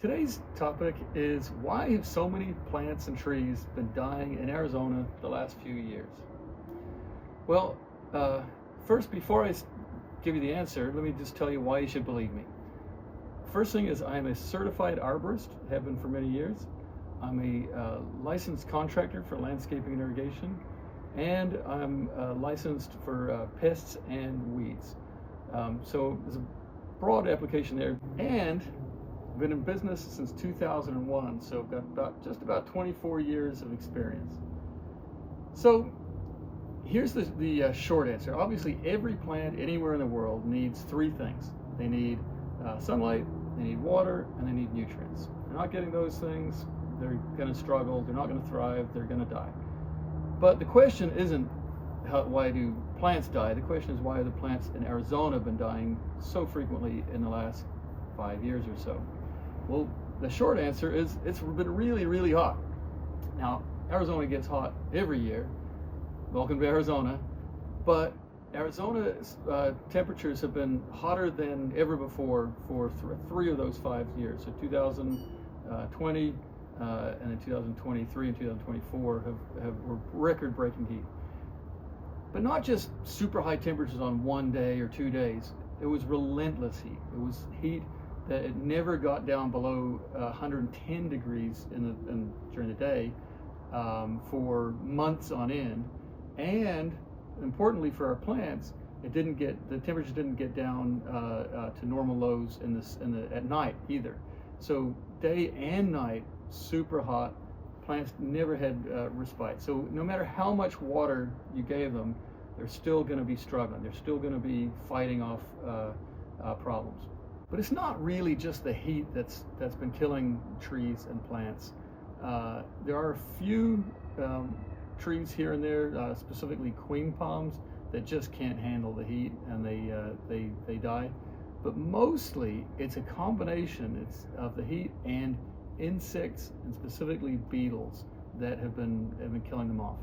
Today's topic is why have so many plants and trees been dying in Arizona the last few years? Well, uh, first, before give you the answer, let me just tell you why you should believe me. First thing is I'm a certified arborist, have been for many years. I'm a licensed contractor for landscaping and irrigation, and I'm licensed for pests and weeds. So there's a broad application there, and I've been in business since 2001, so I've got just about 24 years of experience. So here's the short answer. Obviously, every plant anywhere in the world needs three things. They need sunlight, they need water, and they need nutrients. If they're not getting those things, they're going to struggle, they're not going to thrive, they're going to die. But the question isn't why do plants die? The question is why the plants in Arizona have been dying so frequently in the last 5 years or so. Well, the short answer is it's been really, really hot. Now, Arizona gets hot every year. Welcome to Arizona. But Arizona's temperatures have been hotter than ever before for three of those 5 years. So 2020, and then 2023 and 2024 were record-breaking heat. But not just super high temperatures on 1 day or 2 days. It was relentless heat. It was heat that it never got down below 110 degrees during the day for months on end. And importantly for our plants, the temperatures didn't get down to normal lows at night either. So day and night, super hot. Plants never had respite. So no matter how much water you gave them, they're still going to be struggling. They're still going to be fighting off problems. But it's not really just the heat that's been killing trees and plants. There are a few trees here and there, specifically queen palms, that just can't handle the heat and they die. But mostly it's a combination of the heat and insects, and specifically beetles, that have been killing them off.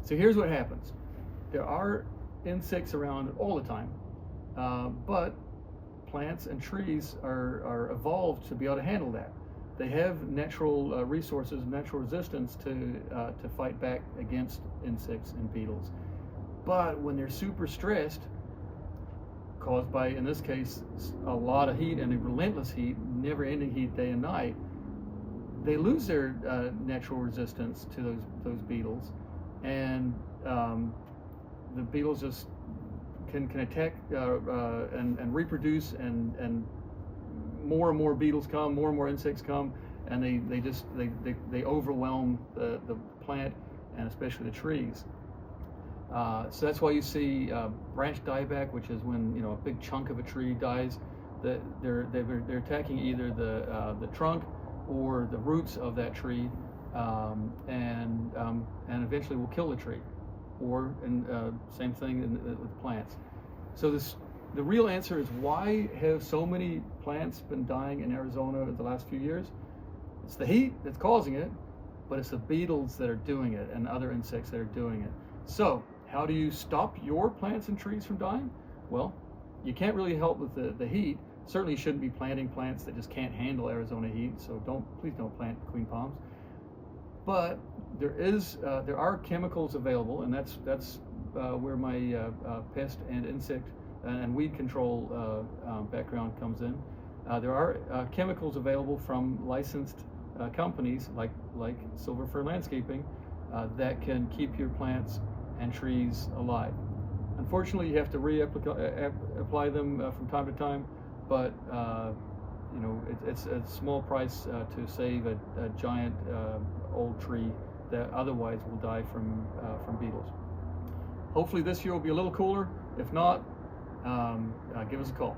So here's what happens. There are insects around all the time, but plants and trees are evolved to be able to handle that. They have natural resources, natural resistance to fight back against insects and beetles. But when they're super stressed, caused by, in this case, a lot of heat and a relentless heat, never-ending heat day and night, they lose their natural resistance to those beetles, and the beetles just can attack and reproduce, and more beetles come, more insects come, and they overwhelm the plant and especially the trees. So that's why you see branch dieback, which is when a big chunk of a tree dies. That they're attacking either the trunk or the roots of that tree, and eventually will kill the tree. Same thing with plants. So the real answer is, why have so many plants been dying in Arizona in the last few years? It's the heat that's causing it, but it's the beetles that are doing it and other insects that are doing it. So how do you stop your plants and trees from dying? Well, you can't really help with the heat. Certainly you shouldn't be planting plants that just can't handle Arizona heat, so please don't plant queen palms. But there are chemicals available, and that's where my pest and insect and weed control background comes in. There are chemicals available from licensed companies like Silver Fir Landscaping that can keep your plants and trees alive. Unfortunately, you have to apply them from time to time, but it's a small price to save a giant old tree that otherwise will die from beetles. Hopefully this year will be a little cooler. If not, give us a call.